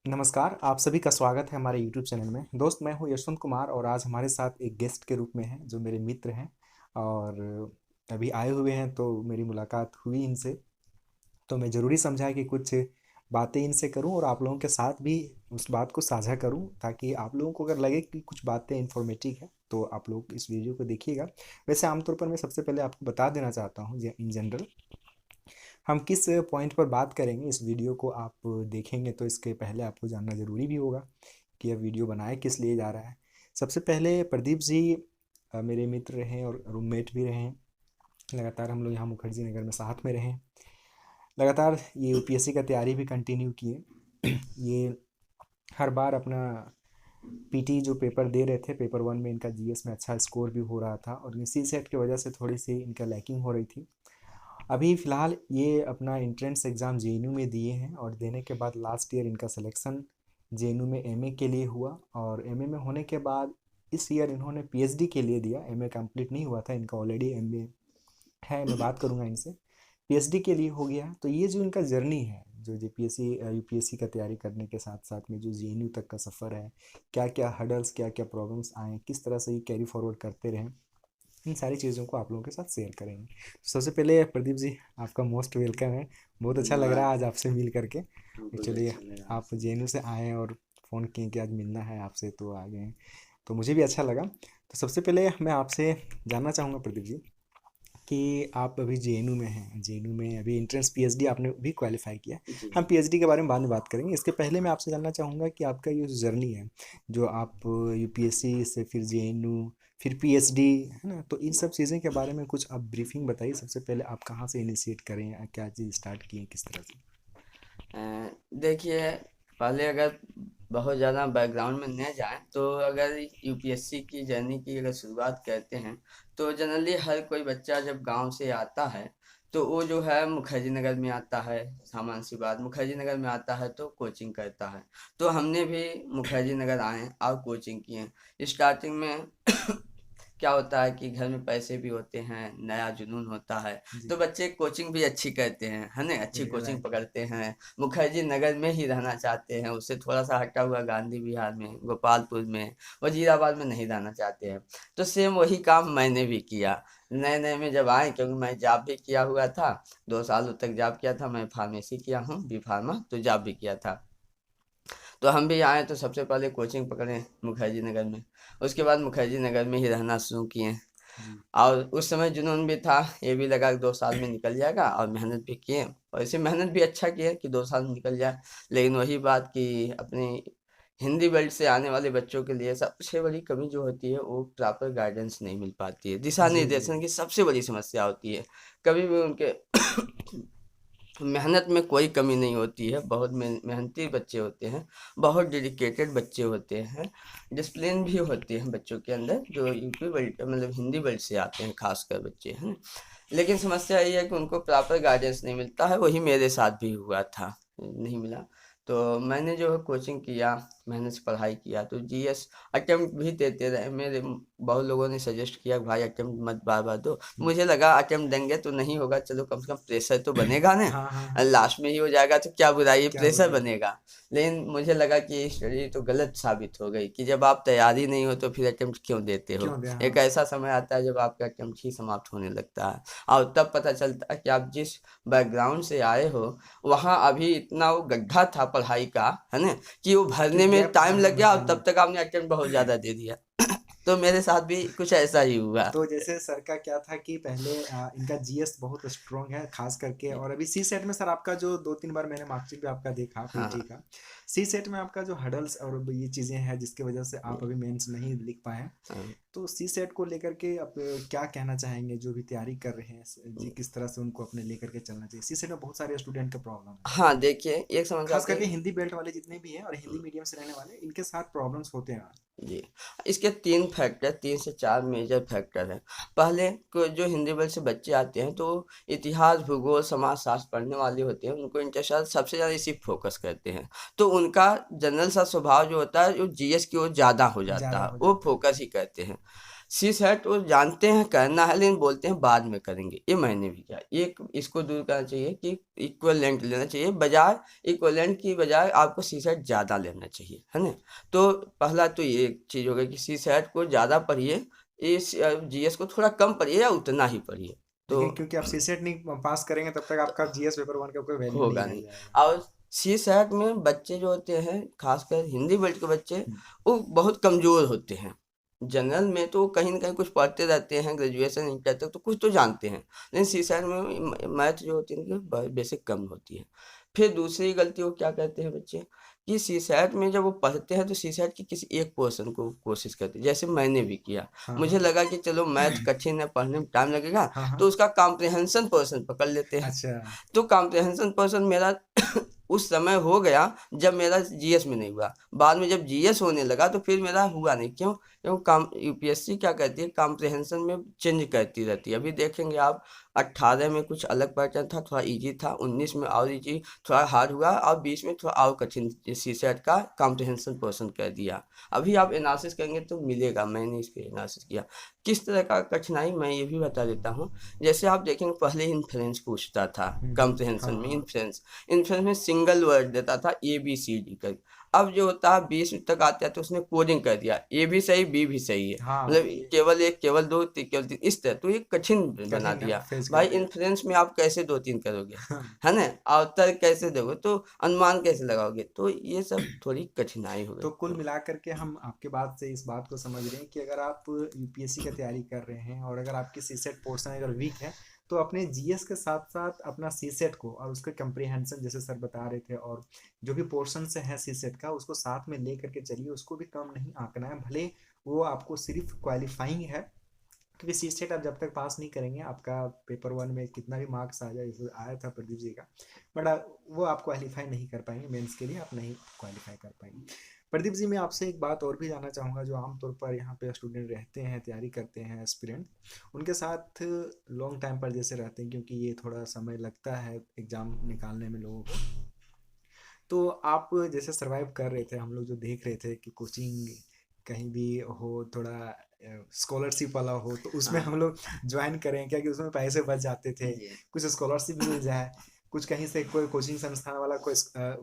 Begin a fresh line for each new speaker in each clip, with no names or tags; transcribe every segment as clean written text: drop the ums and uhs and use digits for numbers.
नमस्कार, आप सभी का स्वागत है हमारे यूट्यूब चैनल में। दोस्त मैं हूँ यशवंत कुमार और आज हमारे साथ एक गेस्ट के रूप में हैं जो मेरे मित्र हैं और अभी आए हुए हैं तो मेरी मुलाकात हुई इनसे। तो मैं ज़रूरी समझा कि कुछ बातें इनसे करूं और आप लोगों के साथ भी उस बात को साझा करूं ताकि आप लोगों को अगर लगे कि कुछ बातें इन्फॉर्मेटिव है तो आप लोग इस वीडियो को देखिएगा। वैसे आमतौर पर मैं सबसे पहले आपको बता देना चाहता हूँ इन जनरल हम किस पॉइंट पर बात करेंगे। इस वीडियो को आप देखेंगे तो इसके पहले आपको जानना ज़रूरी भी होगा कि यह वीडियो बनाया किस लिए जा रहा है। सबसे पहले प्रदीप जी मेरे मित्र रहे और रूममेट भी रहे। लगातार हम लोग यहाँ मुखर्जी नगर में साथ में रहे। लगातार ये यूपीएससी का तैयारी भी कंटिन्यू किए। ये हर बार अपना पीटी जो पेपर दे रहे थे, पेपर वन में इनका जीएस में अच्छा स्कोर भी हो रहा था और इसी सेट की वजह से थोड़ी सी इनका लैकिंग हो रही थी। अभी फ़िलहाल ये अपना एंट्रेंस एग्ज़ाम जेएनयू में दिए हैं और देने के बाद लास्ट ईयर इनका सिलेक्शन जेएनयू में एमए के लिए हुआ और एमए में होने के बाद इस ईयर इन्होंने पीएचडी के लिए दिया। एमए कंप्लीट नहीं हुआ था इनका, ऑलरेडी एमए है। मैं बात करूँगा इनसे, पीएचडी के लिए हो गया। तो ये जो इनका जर्नी है, जो जेपीएससी यूपीएससी का तैयारी करने के साथ साथ में जो जेएनयू तक का सफ़र है, क्या क्या हर्डल्स, क्या क्या प्रॉब्लम्स आए, किस तरह से ये कैरी फॉरवर्ड करते रहे, इन सारी चीज़ों को आप लोगों के साथ शेयर करेंगे। तो सबसे पहले प्रदीप जी, आपका मोस्ट वेलकम है। बहुत अच्छा लग रहा है आज आपसे मिल करके। चलिए, आप जेएनयू से आए और फ़ोन किए कि आज मिलना है आपसे तो आ गए, तो मुझे भी अच्छा लगा। तो सबसे पहले मैं आपसे जानना चाहूँगा प्रदीप जी कि आप अभी जेएनयू में हैं। जेएनयू में अभी एंट्रेंस पीएचडी आपने भी क्वालिफाई किया। हम पीएचडी के बारे में बाद में बात करेंगे। इसके पहले मैं आपसे जानना चाहूँगा कि आपका ये जो जर्नी है, जो आप यूपीएससी से फिर जेएनयू फिर पीएचडी, है ना, तो इन सब चीज़ों के बारे में कुछ आप ब्रीफिंग बताइए। सबसे पहले आप कहाँ से इनिशिएट करें, क्या चीज़ स्टार्ट किए, किस तरह से?
देखिए, पहले अगर बहुत ज़्यादा बैकग्राउंड में न जाएं तो अगर यूपीएससी की जर्नी की अगर शुरुआत करते हैं तो जनरली हर कोई बच्चा जब गांव से आता है तो वो जो है मुखर्जी नगर में आता है। सामान्य सी बात, मुखर्जी नगर में आता है तो कोचिंग करता है। तो हमने भी मुखर्जी नगर आए और कोचिंग किए स्टार्टिंग में। क्या होता है कि घर में पैसे भी होते हैं, नया जुनून होता है,
जी।
तो बच्चे कोचिंग भी अच्छी करते हैं, है ना? अच्छी कोचिंग
राइट।
पकड़ते हैं। मुखर्जी नगर में ही रहना चाहते हैं, उससे थोड़ा सा हटा हुआ गांधी विहार में, गोपालपुर में, वजीराबाद में नहीं रहना चाहते हैं। तो सेम वही काम मैंने भी किया। नए नए में जब आए, क्योंकि मैं जॉब भी किया हुआ था, 2 सालों तक जॉब किया था। मैं फार्मेसी किया हूँ, बी फार्मा, तो जॉब भी किया था। तो हम भी आए तो सबसे पहले कोचिंग पकड़े मुखर्जी नगर में। उसके बाद मुखर्जी नगर में ही रहना शुरू किए।
जी।
और उस समय जुनून भी था, ये भी लगा कि 2 साल में निकल जाएगा, और मेहनत भी किए और इसे मेहनत भी अच्छा किए कि 2 साल में निकल जाए। लेकिन वही बात कि अपनी हिंदी बेल्ट से आने वाले बच्चों के लिए सबसे बड़ी कमी जो होती है वो प्रॉपर गाइडेंस नहीं मिल पाती है, दिशा
जी। जी।
निर्देशन की सबसे बड़ी समस्या होती है। कभी भी उनके मेहनत में कोई कमी नहीं होती है, बहुत मेहनती बच्चे होते हैं, बहुत डेडिकेटेड बच्चे होते हैं, डिसिप्लिन भी होती है बच्चों के अंदर, जो यूपी बेल्ट मतलब हिंदी बेल्ट से आते हैं खासकर बच्चे, है ना? लेकिन समस्या ये है कि उनको प्रॉपर गाइडेंस नहीं मिलता है, वही मेरे साथ भी हुआ था, नहीं मिला। तो मैंने जो है कोचिंग किया, मेहनत से पढ़ाई किया, तो जीएस अटेम्प्ट भी देते रहे। मेरे बहुत लोगों ने सजेस्ट किया कि भाई अटेम्प्ट मत बार बार दो।
जी।
मुझे लगा अटेम्प्ट देंगे तो नहीं होगा, चलो कम से कम प्रेशर तो बनेगा ना,
हाँ, हाँ, हाँ।
लास्ट में ही हो जाएगा तो क्या बुराई है,
क्या
प्रेशर
बुराई है?
बनेगा। लेकिन मुझे लगा कि ये स्टडी तो गलत साबित हो गई कि जब आप तैयारी नहीं हो तो फिर अटेम्प्ट क्यों देते हो।
क्यों दे?
एक
हाँ।
ऐसा समय आता है जब आपका अटेम्प्ट ही समाप्त होने लगता है, और तब पता चलता है कि आप जिस बैकग्राउंड से आए हो वहाँ अभी इतना वो गड्ढा था पढ़ाई का, है ना, कि वो
कि
भरने में
गैप
टाइम लग गया और
भरने में।
तब तक आपने अटेम्प्ट बहुत ज़्यादा दे दिया। तो मेरे साथ भी कुछ ऐसा ही हुआ।
तो जैसे सर का क्या था कि पहले इनका जीएस बहुत स्ट्रांग है खास करके, और अभी सी सेट में सर आपका जो दो तीन बार मैंने मार्कशीट भी आपका देखा पीटी
हाँ।
का, सी सेट में आपका जो हडल्स और ये चीज़ें हैं जिसकी वजह से आप अभी मेंस नहीं लिख पाए हैं।
हाँ।
तो सी सेट को लेकर के आप क्या कहना चाहेंगे, जो भी तैयारी कर रहे हैं जी, किस तरह से उनको अपने लेकर के चलना चाहिए? सी सेट में बहुत सारे स्टूडेंट का प्रॉब्लम है,
हाँ, देखिए एक समस्या
खास
आती
करके
है।
हिंदी बेल्ट वाले जितने भी हैं और हिंदी मीडियम से रहने वाले, इनके साथ प्रॉब्लम्स होते हैं।
जी, इसके 3 फैक्टर, 3 से 4 मेजर फैक्टर हैं। पहले को जो हिंदी बल से बच्चे आते हैं तो इतिहास, भूगोल, समाजशास्त्र पढ़ने वाले होते हैं, उनको इंटरेस्ट सबसे ज़्यादा इसी फोकस करते हैं। तो उनका जनरल सा स्वभाव जो होता है वो जीएस की ओर ज़्यादा हो जाता
ज़्यादा
है,
हो
वो
जाता है।
फोकस ही करते हैं। सी सेट वो जानते हैं करना है लेकिन बोलते हैं बाद में करेंगे। ये मैंने भी किया, ये इसको दूर करना चाहिए कि इक्वलेंट लेना चाहिए, बजाय इक्वलेंट की बजाय आपको सी सेट ज़्यादा लेना चाहिए, है ना। तो पहला तो ये चीज़ हो गई कि सी सेट को ज़्यादा पढ़िए, इस जीएस को थोड़ा कम पढ़िए या उतना ही पढ़िए। तो
लेकिन क्योंकि आप सीसेट नहीं पास करेंगे तब तक आपका जीएस पेपर वन का कोई वैल्यू नहीं
होगा
रह
नहीं।
जाएगा।
और सी सेट में बच्चे जो होते हैं, खासकर हिंदी बेल्ट के बच्चे,
हम्म।
वो बहुत कमज़ोर होते हैं। जनरल में तो कहीं न कहीं कुछ पढ़ते रहते हैं, ग्रेजुएशन इंटर तक तो कुछ तो जानते हैं, लेकिन सी सेट में मैथ जो होती है उनकी बेसिक कम होती है। फिर दूसरी गलती वो क्या करते हैं बच्चे, कि सी सेट में जब वो पढ़ते हैं तो सी सेट के किसी एक पोर्शन को कोशिश करते हैं, जैसे मैंने भी किया।
हाँ हाँ।
मुझे लगा कि चलो मैथ कठिन है, पढ़ने में टाइम लगेगा,
हाँ हाँ।
तो उसका कॉम्प्रिहेंशन पोर्शन पकड़ लेते हैं।
अच्छा।
तो कॉम्प्रिहेंशन पर्सन मेरा उस समय हो गया जब मेरा जीएस में नहीं हुआ। बाद में जब जीएस होने लगा तो फिर मेरा हुआ नहीं, क्यों? क्यों काम यूपीएससी क्या कहती है, कॉम्प्रिहेंशन में चेंज करती रहती है। अभी देखेंगे आप, 18 में कुछ अलग पैटर्न था, थोड़ा इजी था, 19 में और इजी, थोड़ा हार्ड हुआ, और 20 में थोड़ा और कठिन सी सेट का कॉम्प्रिहेंशन पर्सन कर दिया। अभी आप एनालिसिस करेंगे तो मिलेगा, मैंने इस पे एनालिसिस किया। किस तरह का कठिनाई मैं ये भी बता देता हूँ। जैसे आप देखेंगे पहले इन्फ्लुएंस पूछता था
हाँ
कॉम्प्रिहेंशन में,
हाँ।
इन्फ्लुएंस इन्फ्लुएंस में सिंगल वर्ड देता था ए बी सी डी कर। अब जो होता है 20 तक आते हैं तो उसने कोडिंग कर दिया, ए भी सही बी भी सही है,
हाँ
मतलब
ये
केवल एक केवल दो केवल तीन इस तरह, तो ये कठिन बना
कठिन
दिया।
फेस
भाई
करते हैं।
इन्फ्लुएंस में आप कैसे दो तीन करोगे,
हाँ।
है ना, अवतर कैसे दोगे, तो अनुमान कैसे लगाओगे, तो ये सब थोड़ी कठिनाई हो गई।
तो कुल मिलाकर के हम आपके बात से इस बात को समझ रहे हैं कि अगर आप यूपीएससी की तैयारी कर रहे हैं और अगर आपकी सीसेट पोर्शन अगर वीक है तो अपने जीएस के साथ साथ अपना सीसेट को और उसके कंप्रीहेंशन जैसे सर बता रहे थे और जो भी पोर्शन से है सीसेट का उसको साथ में ले करके चलिए, उसको भी कम नहीं आंकना है, भले वो आपको सिर्फ क्वालिफाइंग है। क्योंकि सी सेट आप जब तक पास नहीं करेंगे आपका पेपर वन में कितना भी मार्क्स आ जाए, जैसे आया था प्रदीप जी का, बट वो आप क्वालिफाई नहीं कर पाएंगे, मेंस के लिए आप नहीं क्वालिफाई कर पाएंगे। प्रदीप जी मैं आपसे एक बात और भी जानना चाहूँगा, जो आमतौर पर यहाँ पे स्टूडेंट रहते हैं तैयारी करते हैं एस्पिरेंट, उनके साथ लॉन्ग टाइम पर जैसे रहते हैं क्योंकि ये थोड़ा समय लगता है एग्ज़ाम निकालने में लोगों को, तो आप जैसे सरवाइव कर रहे थे, हम लोग जो देख रहे थे कि कोचिंग कहीं भी हो थोड़ा स्कॉलरशिप वाला हो तो उसमें
हाँ
हम लोग ज्वाइन करें क्या कि उसमें पैसे बच जाते थे,
जी।
कुछ स्कॉलरशिप मिल जाए, कुछ कहीं से कोई कोचिंग संस्थान वाला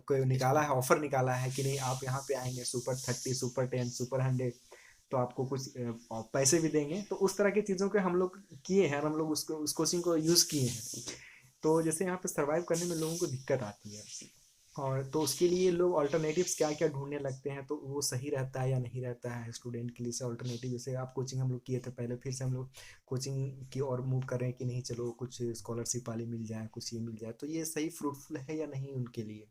कोई निकाला है, ऑफर निकाला है कि नहीं आप यहाँ पे आएंगे सुपर 30 सुपर 10 सुपर 100 तो आपको कुछ पैसे भी देंगे, तो उस तरह की चीज़ों के हम लोग किए हैं और हम लोग उसको उस कोचिंग को यूज़ किए हैं। तो जैसे यहाँ पे सरवाइव करने में लोगों को दिक्कत आती है और तो उसके लिए लोग अल्टरनेटिव्स क्या क्या ढूंढने लगते हैं, तो वो सही रहता है या नहीं रहता है स्टूडेंट के लिए से अल्टरनेटिव, जैसे आप कोचिंग हम लोग किए थे पहले, फिर से हम लोग कोचिंग की ओर मूव कर रहे हैं कि नहीं चलो कुछ स्कॉलरशिप वाली मिल जाए, कुछ ये मिल जाए, तो ये सही फ्रूटफुल है या नहीं उनके लिए।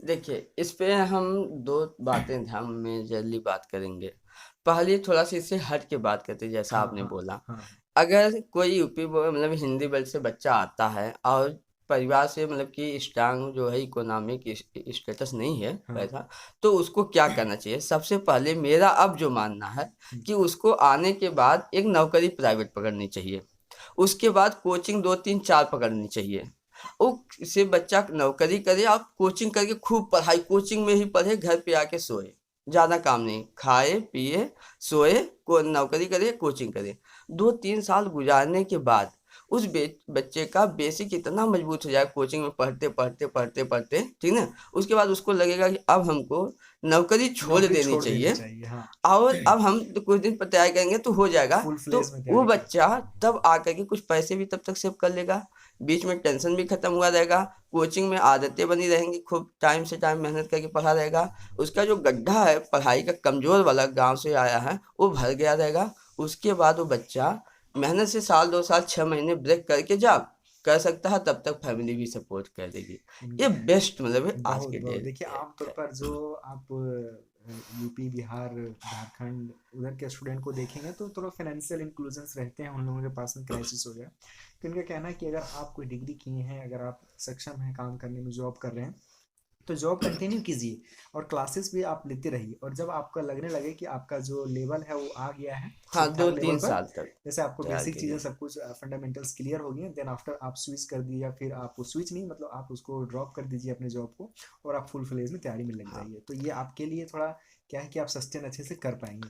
देखिए इस पे हम दो बातें ध्यान में जल्दी बात करेंगे। पहले थोड़ा सा इससे हट के बात करते हैं, जैसा
हाँ
आपने
हाँ।
बोला।
हाँ
अगर कोई यूपी मतलब हिंदी बेल्ट से बच्चा आता है और परिवार से मतलब कि स्ट्रांग जो है इकोनॉमिक स्टेटस नहीं है
हाँ।
पैसा, तो उसको क्या करना चाहिए? सबसे पहले मेरा अब जो मानना है
हम्म।
कि उसको आने के बाद एक नौकरी प्राइवेट पकड़नी चाहिए। उसके बाद कोचिंग 2 3 4 पकड़नी चाहिए। उससे बच्चा नौकरी करे और कोचिंग करके खूब पढ़ाई, कोचिंग में ही पढ़े, घर पे आके सोए, ज़्यादा काम नहीं, खाए पिए सोए, को नौकरी करे कोचिंग करे। 2 3 साल गुजारने के बाद उस बच्चे का बेसिक इतना मजबूत हो जाए कोचिंग में पढ़ते पढ़ते पढ़ते पढ़ते, ठीक ना। उसके बाद उसको लगेगा कि अब हमको नौकरी छोड़
नौकरी
देनी
छोड़ देनी
चाहिए
चाहिए हाँ।
और अब हम तो कुछ दिन पर तैयारी करेंगे तो हो जाएगा।
फुल
तो
फ्लेज में
वो
तैयारी कर।
बच्चा तब आकर के कुछ पैसे भी तब तक सेव कर लेगा, बीच में टेंशन भी खत्म हुआ रहेगा, कोचिंग में आदतें बनी रहेंगी, खूब टाइम से टाइम मेहनत करके पढ़ा रहेगा। उसका जो गड्ढा है पढ़ाई का कमजोर वाला गांव से आया है वो भर गया रहेगा। उसके बाद वो बच्चा मेहनत से साल 2 साल 6 महीने ब्रेक करके जा कर सकता है, तब तक फैमिली भी सपोर्ट कर देगी। ये बेस्ट मतलब है आज
बहुत
के
बहुत देखिए
डेट।
आमतौर पर जो आप यूपी बिहार झारखंड उधर के स्टूडेंट को देखेंगे तो थोड़ा फाइनेंशियल इंक्लूजन्स रहते हैं उन लोगों के पास में, क्राइसिस हो गया, तो इनका कहना है कि अगर आप कोई डिग्री किए हैं, अगर आप सक्षम हैं काम करने में, जॉब कर रहे हैं तो जॉब कंटिन्यू कीजिए और क्लासेस भी आप लेते रहिए, और जब आपका लगने लगे कि आपका जो लेवल है वो आ गया है
हाँ
ठीक
दो
ठाक लेवल
तीन
पर,
साल तक
जैसे आपको
तैयार
बेसिक चीज़ें
कीजिए।
सब कुछ फंडामेंटल्स क्लियर हो गई हैं, देन आफ्टर आप स्विच कर दिए या फिर आप स्विच नहीं मतलब आप उसको ड्रॉप कर दीजिए अपने जॉब को और आप फुल फ्लेज में तैयारी में लग
हाँ
जाइए, तो ये आपके लिए थोड़ा क्या है कि आप सस्टेन अच्छे से कर पाएंगे।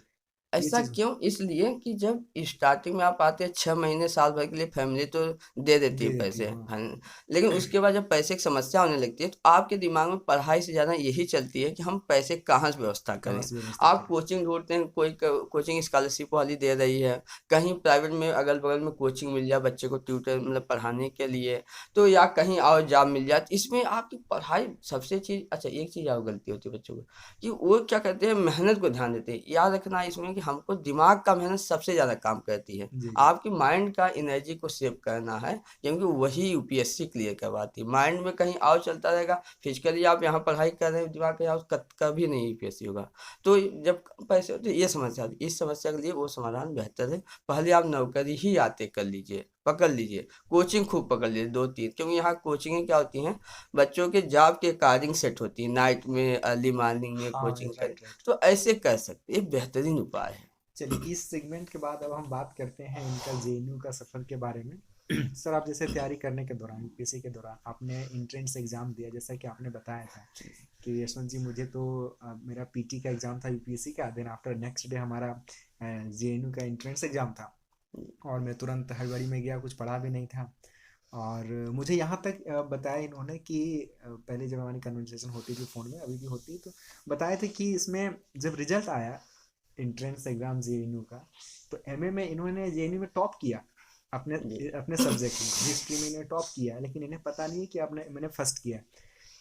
ये
ऐसा
चीज़।
क्यों? इसलिए कि जब स्टार्टिंग में आप आते हैं 6 महीने साल भर के लिए फैमिली तो दे देती है
दे देती
पैसे,
है, हाँ।
लेकिन उसके बाद जब पैसे की समस्या होने लगती है तो आपके दिमाग में पढ़ाई से ज़्यादा यही चलती है कि हम पैसे कहाँ से व्यवस्था
कहाँ
करें।
से व्यवस्था
आप
करें?
कोचिंग ढूंढते हैं, कोई कोचिंग स्कॉलरशिप वाली दे रही है, कहीं प्राइवेट में अगल बगल में कोचिंग मिल जाए बच्चे को ट्यूटर मतलब पढ़ाने के लिए, तो या कहीं और जॉब मिल जाए, तो इसमें आपकी पढ़ाई सबसे चीज़। अच्छा, एक चीज़ और गलती होती है बच्चों को कि वो क्या करते हैं, मेहनत को ध्यान देते हैं। याद रखना इसमें कि हमको दिमाग का मेहनत सबसे ज़्यादा काम करती है।
जी, जी।
आपकी माइंड का एनर्जी को सेव करना है, क्योंकि वही यूपीएससी क्लियर करवाती है। माइंड में कहीं और चलता रहेगा, फिजिकली आप यहाँ पढ़ाई कर रहे हो, दिमाग कहीं और, कभी नहीं यूपीएससी होगा। तो जब कम पैसे होते हैं, ये समस्या आती है। इस समस्या के लिए वो समाधान बेहतर है, पहले आप नौकरी ही आते कर लीजिए, पकड़ लीजिए, कोचिंग खूब पकड़ लीजिए 2-3, क्योंकि यहाँ कोचिंगें क्या होती हैं, बच्चों के जॉब के अकॉर्डिंग सेट होती है, नाइट में, अर्ली मॉर्निंग में
हाँ,
कोचिंग कर,
राइट, राइट।
तो ऐसे कर सकते हैं, ये बेहतरीन उपाय है।
चलिए, इस सेगमेंट के बाद अब हम बात करते हैं इनका जेएनयू का सफ़र के बारे में। सर, आप जैसे तैयारी करने के दौरान, यूपीएससी के दौरान आपने एंट्रेंस एग्ज़ाम दिया, जैसा कि आपने बताया था कि यशवंत जी, मुझे तो मेरा पीटी का एग्ज़ाम था यूपीएससी का, देन आफ्टर नेक्स्ट डे हमारा जेएनयू का एंट्रेंस एग्ज़ाम था। और मैं तुरंत हड़बड़ी में गया, कुछ पढ़ा भी नहीं था। और मुझे यहाँ तक बताया इन्होंने कि पहले जब हमारी कन्वर्सेशन होती थी फ़ोन में, अभी भी होती है, तो बताए थे कि इसमें जब रिजल्ट आया एंट्रेंस एग्ज़ाम जेएनयू का, तो एमए में इन्होंने जेएनयू में टॉप किया, अपने
जी।
अपने सब्जेक्ट में हिस्ट्री में इन्हें टॉप किया है, लेकिन इन्हें पता नहीं है कि आपने मैंने फर्स्ट किया।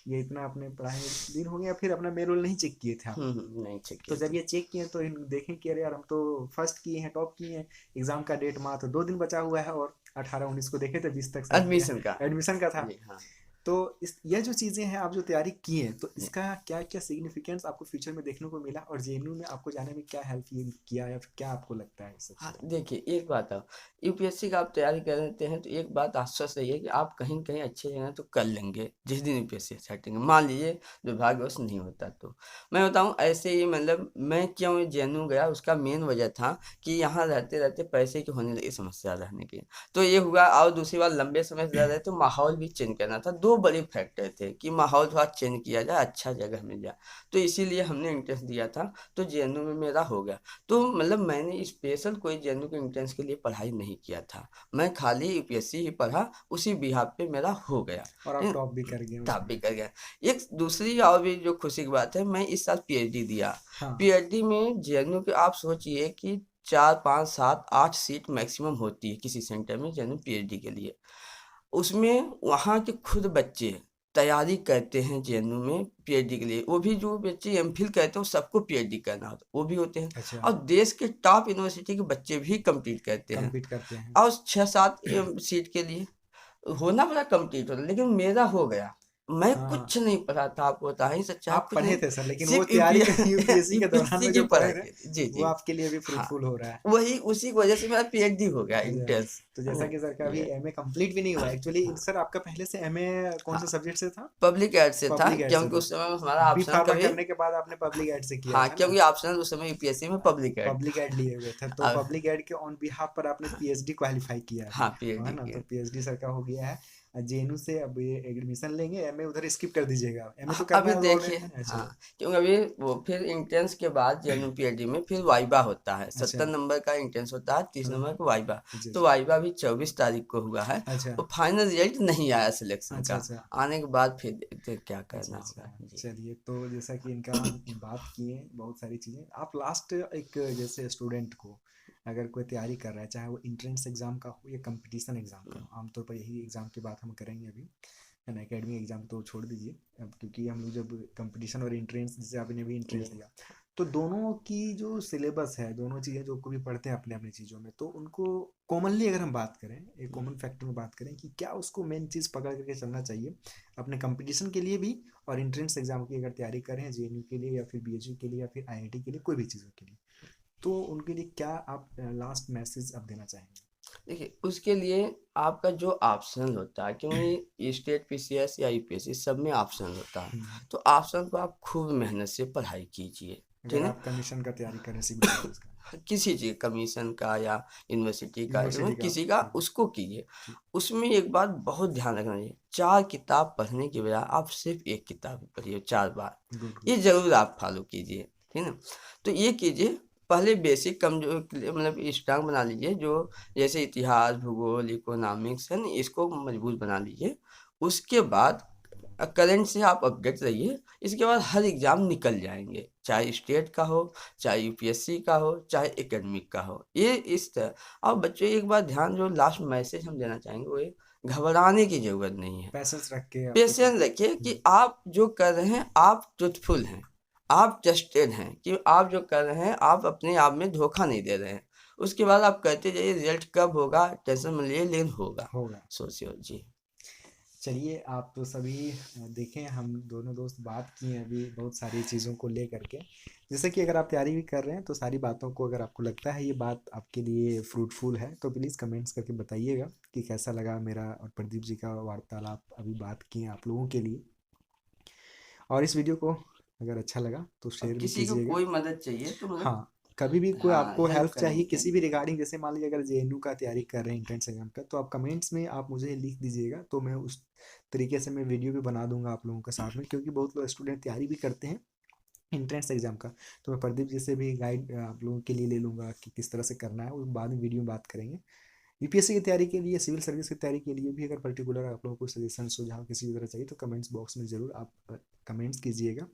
ये इतना अपने पढ़ाई में दिन हो गया, फिर अपना मेल रोल नहीं चेक किए थे आप।
नहीं चेक
तो
किया
जब
था।
ये चेक किए तो देखें कि अरे यार, हम तो फर्स्ट किए हैं, टॉप किए हैं, एग्जाम का डेट मात्र 2 दिन बचा हुआ है, और 18-19 को देखे थे, 20 तक शायद मेरा
एडमिशन का।
एडमिशन का था।
जी हाँ।
तो इस यह जो चीज़ें हैं, आप जो तैयारी की हैं, तो
जी।
इसका क्या क्या सिग्निफिकेंस आपको फ्यूचर में देखने को मिला, और जेएनयू में आपको जाने में क्या हेल्प ये किया, या फिर क्या आपको लगता है इस सब
हाँ,
चीज़ों में?
देखिए एक बात है, यूपीएससी का आप तैयारी कर लेते हैं तो एक बात आश्वस्त रहिए कि आप कहीं न कहीं अच्छी जगह तो कर लेंगे, जिस दिन यूपीएससी सेटिंग मान लीजिए दुर्भाग्यवश नहीं होता तो। मैं बताऊँ ऐसे ही, मतलब मैं क्यों जेएनयू गया, उसका मेन वजह था कि यहाँ रहते-रहते पैसे की होने लगी समस्या रहने की। तो ये हुआ, और दूसरी बात लंबे समय से रह रहे तो माहौल भी चेंज करना था। 2 बड़े फैक्टर थे कि माहौल थोड़ा चेंज किया जाए, अच्छा जगह मिल जाए। तो इसीलिए हमने इंटरेस्ट दिया था, तो जेएनयू में मेरा हो गया। तो मतलब मैंने स्पेशल कोई जेएनयू के एंट्रेंस के लिए पढ़ाई नहीं किया था, मैं खाली यूपीएससी ही पढ़ा, उसी बिहाफ पे मेरा हो गया।
और आप टॉप भी कर गए
टॉप
उसमें?
भी कर गया। एक दूसरी और भी जो खुशी की बात है, मैं इस साल पीएचडी दिया।
हाँ।
पीएचडी में जेएनयू के आप सोचिए कि 4, 5, 7, 8 सीट मैक्सिमम होती है किसी सेंटर में जेएनयू पीएचडी के लिए। उसमें वहाँ के खुद बच्चे तैयारी करते हैं जेएनयू में पीएचडी के लिए, वो भी जो बच्चे एमफिल करते हैं वो सबको पीएचडी करना होता है, वो भी होते हैं।
अच्छा।
और देश के टॉप यूनिवर्सिटी के बच्चे भी कम्पीट करते हैं,
कम्पीट करते हैं।
और 6-7 सीट के लिए होना बड़ा कम्प्लीट होता, लेकिन मेरा हो गया। मैं
हाँ,
कुछ नहीं पढ़ा था, आपको बता ही सच्चा है,
आप
कुछ
पढ़े
नहीं,
थे सर, लेकिन वो
सिर्फ
तैयारी यूपीएससी के दौरान
यूपीएससी
में
की
जो पढ़े
पढ़ाई
रहे,
की थी। जी,
वो
जी।
आपके लिए भी
हाँ,
फ्रूटफुल हो रहा है।
वही उसी की वजह से मेरा पीएचडी हो गया
अच्छा,
इंटेंस।
तो जैसा कि सर का अभी
ये
एमए कंप्लीट भी नहीं हुआ
हाँ,
एक्चुअली,
हाँ,
सर आपका पहले से एमए कौन
हाँ।
से सब्जेक्ट से था?
पब्लिक एड से था,
पब्लिक एड से
क्योंकि
था।
उस समय हमारा
बी
ऑप्शनल
फार्मा
कभी,
करने के बाद आपने पब्लिक एड से किया
हाँ,
था ना?
क्योंकि ऑप्शनल उस समय यूपीएससी में पब्लिक एड
पब्लिक
था।
एड लिए हुए थे, तो
अब
पब्लिक एड के ऑन बिहाफ पर आपने पीएचडी क्वालिफाई किया अभी,
हाँ,
है
पीएचडी
ना? तो
की।
पीएचडी सर का हो गया है। जेएनयू से अब ये एडमिशन लेंगे, एमए उधर स्किप कर दीजिएगा, एमए तो
हाँ,
करना
अभी
है
देखिए,
गवर्नमेंट में। अच्छा।
हाँ, क्योंकि अभी वो फिर इंट्रेंस के बाद जेएनयू पीएचडी में फिर वाइवा होता है,
अच्छा।
70 नंबर का इंट्रेंस होता है, 30 नंबर का वाइवा।
जी,
तो
जी।
वाइवा भी 24 तारीख को हुआ है।
अच्छा,
वो फाइनल रिजल्ट नहीं आया सिलेक्शन
अच्छा,
का,
अच्छा।
आने के बाद फिर देखते हैं क्या
अच्छा,
करना
अच्छा।
होगा जी।
चलिए, तो जैसा कि इनका हम बात किए बहुत सारी चीज़ें, आप लास्ट एक जैसे स्टूडेंट को अगर कोई तैयारी कर रहा है, चाहे वो एंट्रेंस एग्ज़ाम का हो या कंपटीशन एग्ज़ाम का हो, आमतौर पर यही एग्ज़ाम की बात हम करेंगे अभी, है ना? एकेडमी एग्ज़ाम तो छोड़ दीजिए अब, क्योंकि हम लोग जब कंपटीशन और एंट्रेंस, जैसे आपने भी एंट्रेंस
जी।
दिया, तो दोनों की जो सिलेबस है, दोनों चीज़ें जो को भी पढ़ते हैं अपने अपनी चीज़ों में, तो उनको कॉमनली अगर हम बात करें, एक कॉमन फैक्टर में बात करें कि क्या उसको मेन चीज़ पकड़ करके चलना चाहिए अपने कंपटीशन के लिए भी, और एंट्रेंस एग्जाम की अगर तैयारी कर रहे हैं जेएनयू के लिए, या फिर बीएचयू के लिए, या फिर आईआईटी के लिए, कोई भी चीज़ों के लिए, तो उनके लिए क्या आप लास्ट मैसेज अब देना चाहेंगे?
देखिए, उसके लिए आपका जो ऑप्शनल होता है, क्योंकि स्टेट पीसीएस या यूपीएससी सब में ऑप्शनल होता है,
हम्म।
तो ऑप्शनल को आप खूब मेहनत से पढ़ाई कीजिए, ठीक
अगर
है?
आप कमीशन का तैयारी करें, सिविल सर्विस का,
किसी चीज़ कमीशन का या यूनिवर्सिटी का,
यूनिवर्सिटी का,
किसी का,
ठीक है।
उसको कीजिए।
ठीक।
उसमें एक बात बहुत ध्यान रखना चाहिए, 4 किताब पढ़ने की बजाय आप सिर्फ एक किताब ही पढ़िए 4 बार।
Good, good.
ये ज़रूर आप फॉलो कीजिए, ठीक है ना? तो ये कीजिए, पहले बेसिक कमजोर मतलब स्ट्रांग बना लीजिए, जो जैसे इतिहास, भूगोल, इकोनॉमिक्स है ना, इसको मजबूत बना लीजिए। उसके बाद करंट से आप अपडेट रहिए। इसके बाद हर एग्जाम निकल जाएंगे, चाहे स्टेट का हो, चाहे यूपीएससी का हो, चाहे एकेडमिक का हो, ये इस तरह। और बच्चों एक बात ध्यान, जो लास्ट मैसेज हम देना चाहेंगे वो ये, घबराने की जरूरत नहीं है।
पैसेंस रख के आपको
पेशेंस रखिए कि आप जो कर रहे हैं आप ट्रुथफुल हैं, आप ट्रस्टेड हैं, कि आप जो कर रहे हैं आप अपने आप में धोखा नहीं दे रहे हैं। उसके बाद आप कहते जाइए रिजल्ट कब होगा टेंशन मत लीजिए, लेकिन होगा।
होगा।
सोचिए जी।
चलिए, आप तो सभी देखें, हम दोनों दोस्त बात किए हैं अभी बहुत सारी चीज़ों को ले करके। जैसे कि अगर आप तैयारी भी कर रहे हैं तो सारी बातों को, अगर आपको लगता है ये बात आपके लिए फ्रूटफुल है तो प्लीज़ कमेंट्स करके बताइएगा कि कैसा लगा मेरा और प्रदीप जी का वार्तालाप, अभी बात किए आप लोगों के लिए। और इस वीडियो को अगर अच्छा लगा तो
और
शेयर भी
किसी को
कीजिएगा।
कोई मदद चाहिए तो मतलब,
हाँ, कभी भी कोई
हाँ,
आपको
हेल्प
हेल्प चाहिए
करेंगे।
किसी भी रिगार्डिंग, जैसे मान लीजिए अगर जेएनयू का तैयारी कर रहे हैं एंट्रेंस एग्जाम का, तो आप कमेंट्स में आप मुझे लिख दीजिएगा, तो मैं उस तरीके से मैं वीडियो भी बना दूंगा आप लोगों के साथ में, क्योंकि बहुत लोग स्टूडेंट तैयारी भी करते हैं एंट्रेंस एग्जाम का। तो मैं प्रदीप जी से भी गाइड आप लोगों के लिए ले लूंगा कि किस तरह से करना है, उस बाद में वीडियो में बात करेंगे। यूपीएससी की तैयारी के लिए, सिविल सर्विस की तैयारी के लिए भी अगर पर्टिकुलर आप लोगों को सजेशन सुझाव किसी भी तरह चाहिए तो कमेंट्स बॉक्स में ज़रूर आप कमेंट्स कीजिएगा।